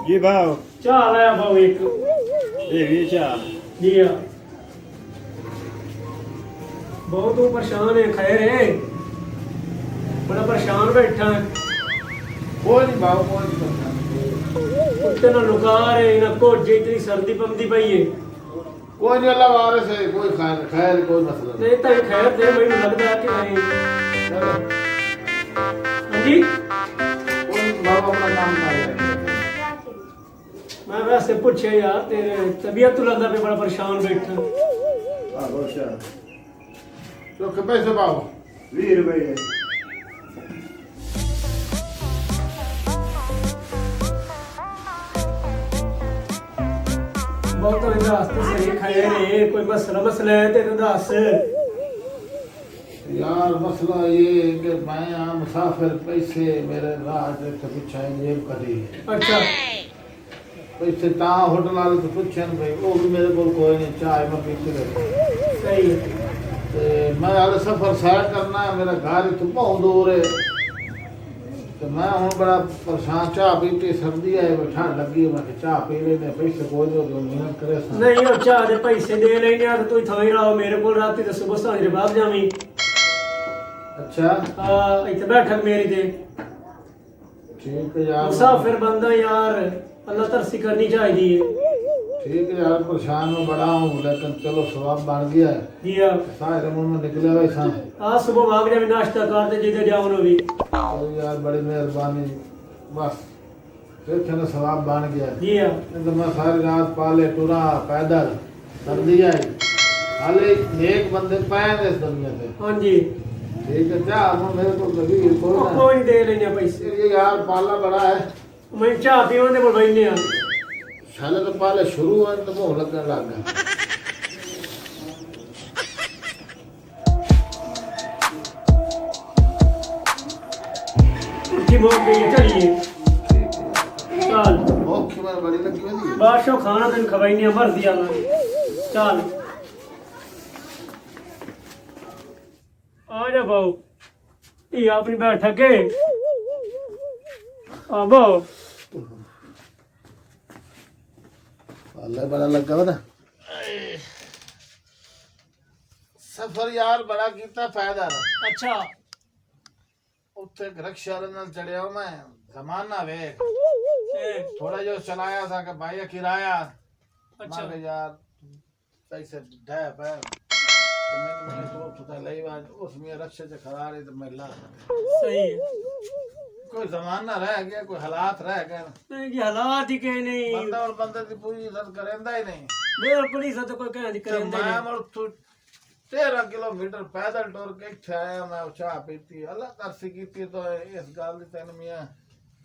ये भाव चाह लाया भाव एक ये चाह दिया। बहुत तू परेशान है, खैर है, बड़ा परेशान बैठा है। कोई नहीं भाव, कोई नहीं। कुत्ते ना लुका रहे ना कोट इतनी सर्दी पमदी पई है। कोई नहीं, अल्लाह वाले से कोई खैर खैर कोई मसला नहीं। नहीं तो खैर दे, मैं लगता है कि नहीं। चलो, हाँ जी, कोई नहीं, भाव अपना काम कर रहे हैं। मैं वैसे पूछे यार तेरे तबीयत तो लगता पे बड़ा परेशान बैठा। हाँ बहुत अच्छा। तो कि पैसे भाव 20 रुपये बहुत तो रास्ते से खैर है, कोई मसला मसला है तेरे दस। यार मसला ये है कि मैं यहाँ मुसाफिर, पैसे मेरे राह के पीछे जेब करी। अच्छा पैसे ता होटल वाले तो पूछन भाई, वो भी मेरे को कोई नहीं, चाय मैं पीते रहे। सही है। ते मैं हाल सफर सैर करना है, मेरा घर तो बहुत दूर है। तो मैं हूँ बड़ा परेशान, चाह पीती, सर्दी है, ठंड लगी, मैं चाह पी लेने, पैसे कोई दो मेहनत करे। नहीं हो चाह दे पैसे दे लेने यार, तू इथों ही रहो मेरे को, राती तो सुबह सांझ बाहर जावी। अच्छा हाँ इतने बैठक मेरी दे। ठीक है यार, मुसाफिर बंदा यार, अल्लाह तरसी करनी चाहिए। ठीक है यार, परेशान में बड़ा हूँ, लेकिन चलो स्वाब बन गया है। जी हाँ, सारे मुंह में निकले हुए सा। आज सुबह भाग जावे नाश्ता कर दे जिधर जाओ भी। तो यार बड़ी मेहरबानी, बस देखे ना स्वाब बन गया। जी हाँ, नहीं तो मैं सारी रात पाले टुरा पैदल, सर्दी आई, हाले नेक बंदे पैन इस दुनिया से। हाँ जी, ठीक है, चाह मैं मेरे को कभी कोई कोई नहीं दे लेने पैसे। ये यार पाला बड़ा है। मैं चाह पीवन दे बोल बैठने यार। साले तो पाले शुरू हुए तो मुंह लगने लग गया। उठी मोड़ गई, चलिए चल। भूख में बड़ी लगी हुई थी। बादशाह खाना दिन खवाई मर दिया मैं। चल आ जा बाऊ, ये अपनी बैठक है। आ बाऊ पाला बड़ा लगा हुआ था। सफर यार बड़ा कीता फायदा ना। अच्छा उत्थे रक्षा नाल चढ़िया मैं, जमाना वेख ए, थोड़ा जो चलाया था कि भाई किराया। अच्छा मैं यार पैसे ढह पे तो मैंने तो पता लई बात उसमें रक्षा से खड़ा रही तो मैं ला। सही है। कोई जमाना रह गया, कोई हालात रह गए। नहीं जी हालात ही कहीं नहीं, बंदा और बंदे की पूरी इज्जत करेंदा ही नहीं। बिल्कुल ही तो कोई कहने तो करेंगे मैं नहीं। मुड़ 13 किलोमीटर पैदल टुर के इत्थे आया, मैं चाह पीती, अल्लाह तरसी कीती। तो इस गल दी तैनूं मियां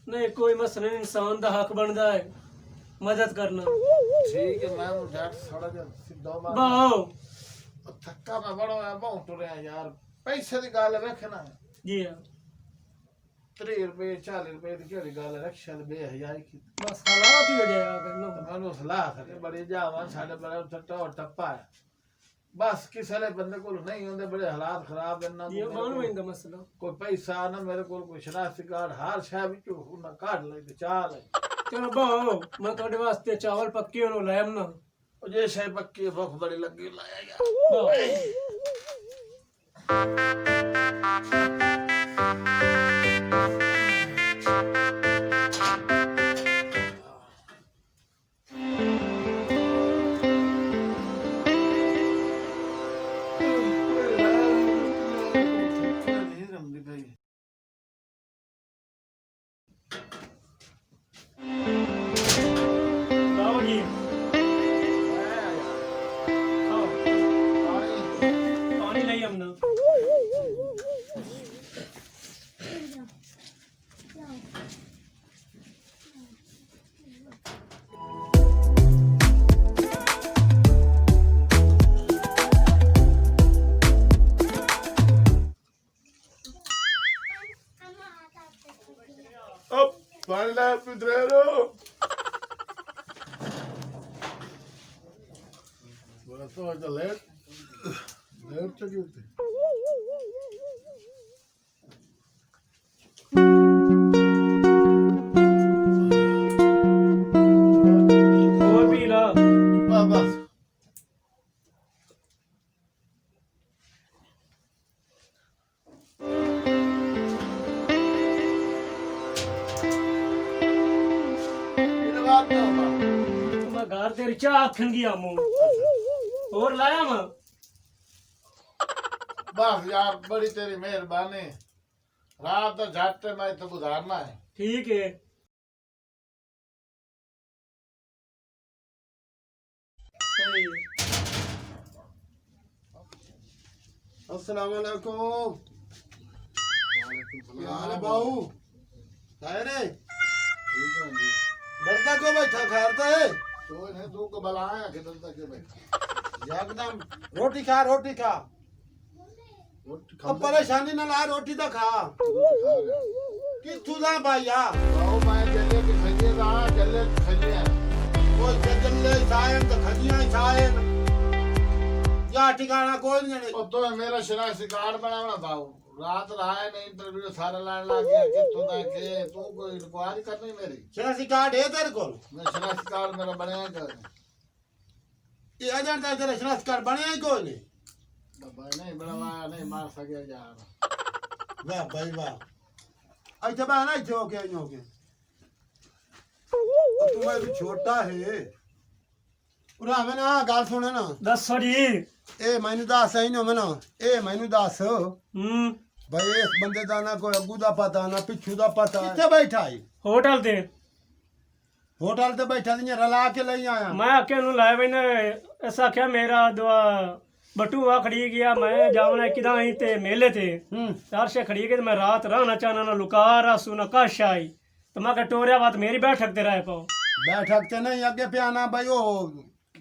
नहीं कोई मसला नहीं, इंसान का हक बनता है मदद करना। ठीक है, मैं झट थोड़ा जिहा सिद्धो मार बाओ थक्का मैं बड़ा होया, बहुत टुरिया यार। पैसे की गल वेखना, जी हाँ, 30 रुपए 40 रुपए की केड़ी गल रक्षा दे बेहयाई की। बस हालात ही हो जाएगा करना। मैनू सलाह करे बड़ी जावा, साडे बड़ा टट्टा टप्पा है। बस किसी ने बंदे को नहीं होंगे, बड़े हालात खराब इन्ना ये मानो इनका मसला। कोई पैसा ना मेरे को, कोई शनाख्ती कार्ड, हर शह विचों उन्हें काट ले ते चाह ले। चलो बाओ मैं थोड़े वास्ते चावल पक्के होनो लायम ना। ਉਹ ਜੇ ਸ਼ੈ ਪੱਕੀ ਭੁੱਖ ਬੜੀ ਲੱਗੀ ਲਾਇਆ ਯਾਰ। बाओ बाओ जी खाओ पानी नहीं हम ना। Parla Pedrero. Buenas tardes, leer. Leer çekiyordu. तेरी चाह खिल गया मुंह और लाया मैं बस यार बड़ी तेरी मेहरबानी रात तो झट मैं तो गुजारना है ठीक है सही है। अस्सलाम वालेकुम। क्या हाल है बाऊ? खैर है? ठीक है जी डरता क्यों बैठा? खैर तो है? तो इन्हें तू को बुलाया किधर तक के बैठा एकदम रोटी खा, रोटी खा। रोटी अब परेशानी ना ला, रोटी तो खा। किथू दा भाईया? बाऊ मैं जल्ले की खजिए रहा जल्ले की खजिए कोई जल्ले सायन तो खजियां सायन। या ठिकाना कोई नहीं। और तो मेरा शरा शिकार बनाना बाऊ रात रहा है नहीं इंटरव्यू सारा लाने लग गया कि तू ना के तू कोई इंक्वायरी करनी मेरी शरासी कार्ड है तेरे को? मैं शरा शिकार मेरा बनेगा कर ये आ जानता है तेरा शरासी कार्ड बने ही कोई नहीं। भाई नहीं बनवाया नहीं मार सके यार वाह भाई वाह। अच्छा बना ना जो के यूं के। तू मैं छोटा है। पूरा हमें ना गाल सुने ना। दसो जी ए मैनू दस आई ना मना ए मैनू दस भाई इस बंदे दा ना कोई अगू दा पता ना पिछू दा पता किथे बैठा है? होटल ते होटल ते बैठा दी रला के लई आया मैं आके नु लाए बने ऐसा क्या मेरा दुआ बटूआ खड़ी गया मैं जावना किदा ही ते मेले ते चार से खड़ी गई मैं रात रहना चाहना ना लुकारा सुना कश आई तो मैं कहा टोरिया बात मेरी बैठक ते रह पाओ बैठक ते नहीं आगे पियाना भाई ओ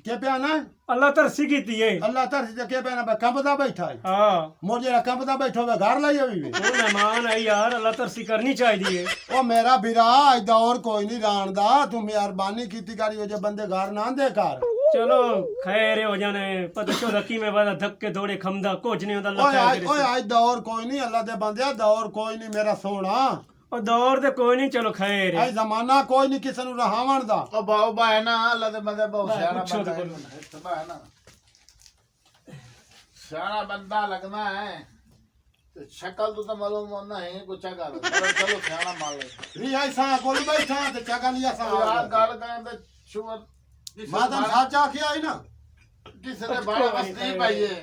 के पियाना अल्लाह तरसी की थी अल्लाह तरस के पियाना भाई कंबदा बैठा है हाँ मोर कंबदा बैठो वे घर लाई अभी भी वो मेहमान है यार अल्लाह तरसी करनी चाहिए ओ मेरा बिरा दौर कोई नहीं रानदा तू मेहरबानी कीती करी हो जे बंदे घर ना दे कर चलो खैर हो जाने पता चो रखी में बड़ा धक्के थोड़े खमदा कुछ नहीं होता अल्लाह ओए खैर आज करे ओए आज दौर कोई नहीं अल्लाह दे बंदे दौर कोई नहीं मेरा सोना और दौर ते कोई नहीं चलो खैर है आज जमाना कोई नहीं किसी नु रहावण दा ओ बाऊ बाय ना अल्लाह दे बंदे बहुत भाई, सियाना पूछो तो बंदा है तबा है ना सियाना बंदा लगना है तो शक्ल तो मालूम होना है कुछ कर चलो सियाना मान ले री आई सा कोल बैठा ते चगा लिया सा यार गल करें तो शुगर मादम साचा की आई ना किसी ने बाल बस नहीं पाइए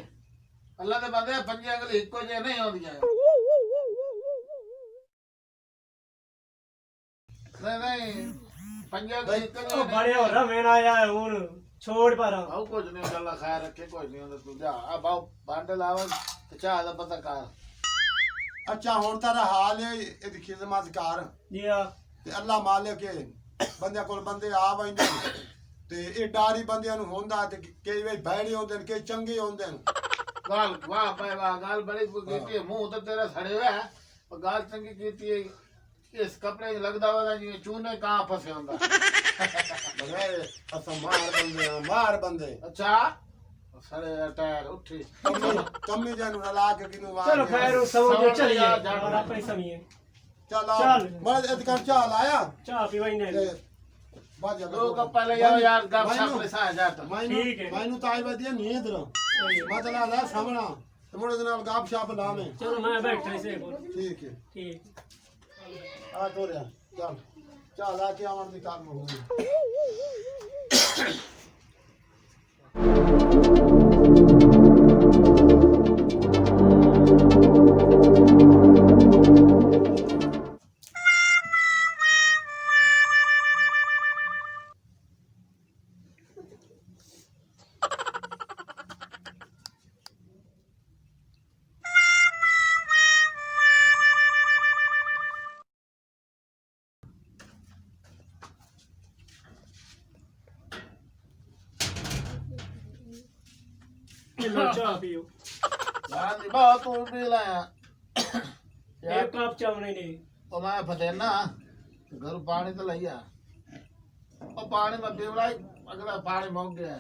अल्लाह दे बंदे पंजे अगले इको जे नहीं होंदियां नहीं पंजे अगले इको ओ बड़े हो रहा मैं आया है हुन छोड़ पर बाऊ कुछ नहीं अल्लाह खैर रखे कुछ नहीं होता तू जा आ बाऊ भांडे लावन ते चाह दा पता कर अच्छा हुन तेरा हाल है इदी खिदमत कर जी हां ते अल्लाह मालिक है बंदे कोल बंदे आ वंदे ते ए डारी बंदियां नु होंदा ते कई वे भैड़े होंदे ने कई चंगे होंदे ने गाल वाह भाई वाह गाल बड़ी कीती है मुंह तो तेरा सड़े हुआ है पर गाल चंगी कीती है इस कपड़े लगदा होगा जी चूने कहां फंसे होंदा बगैर असम मार बंदे अच्छा सड़े टायर उठी कमी जानु रला के किनु मार चलो खैर वो सब जो चलिए यार, जा, और अपनी समिए चल चल। बस इधर चाल आया चाह पीवाई ने ते बाजा दो कप पहले यार गपशप ले सा जाता मैनू ठीक है। मैनू तो आई बदिया नींद रो मतलब आला सामना ते मोड़े दे नाल गप शप लावे चलो मैं बैठा इसे ठीक है ठीक आ तो रे चल चल आके आवन दी काम हो लो चाह पियो यार दी बहुत तू भी लाया एक कप चावने नहीं तो मैं फतेना घर पानी तो लिया और पानी में पीवड़ा अगला पानी मुक गया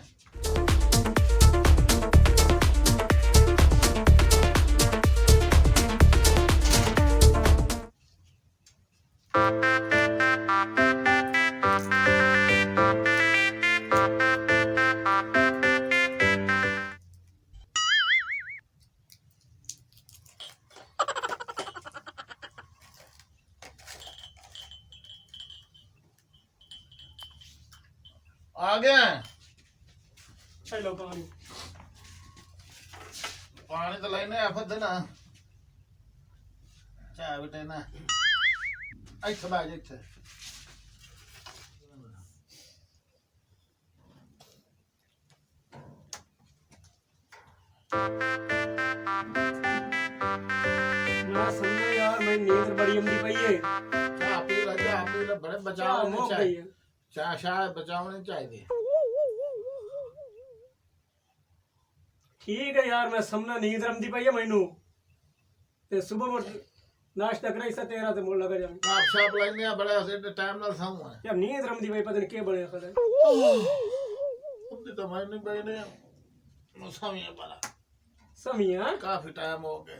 आ गया हेलो पानी पानी तो लेने आफत ना चाय बेटे ना ਇੱਥੇ ਬੈ ਜਾ ਇੱਥੇ ना सुनने यार मैं नींद बड़ी आंदी पई है ਚਾਹ ਪੀ ਲੈ ਬੜੇ चाह ਬਚਾਉਣੇ मुक गई ਚਾਹੀਦੇ है ਚਾਹ ਬਚਾਉਣੇ ਚਾਹੀਦੇ ठीक है यार मैं समना नींद आंदी पई है मैनू ते सुबह मुड़ नाश्ता कराई सा तेरा ते मुड़ लगा जा ਆਪ ਸ਼ਾਪ ਲੈਣੇ ਆ ਬੜੇ ਅਸੀਂ ਟਾਈਮ ਨਾਲ ਸਾਹਮਣੇ यार नींद आंदी पई पता नहीं के बने खदा ਉੱਤੇ ਤਾਂ ਮੈਂ ਨਹੀਂ ਬੈਨੇ ਮਸਾਵੀਆਂ ਬੜਾ समिया ਕਾਫੀ ਟਾਈਮ ਹੋ ਗਿਆ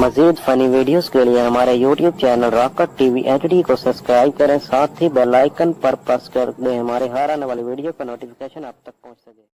मज़ीद फ़नी वीडियोस के लिए हमारे YouTube channel rock-cut TV HD को सब्सक्राइब करें, साथ ही बेल आइकन पर प्रेस कर दें हमारे हर आने वाली वीडियो का नोटिफिकेशन आप तक पहुंच सके।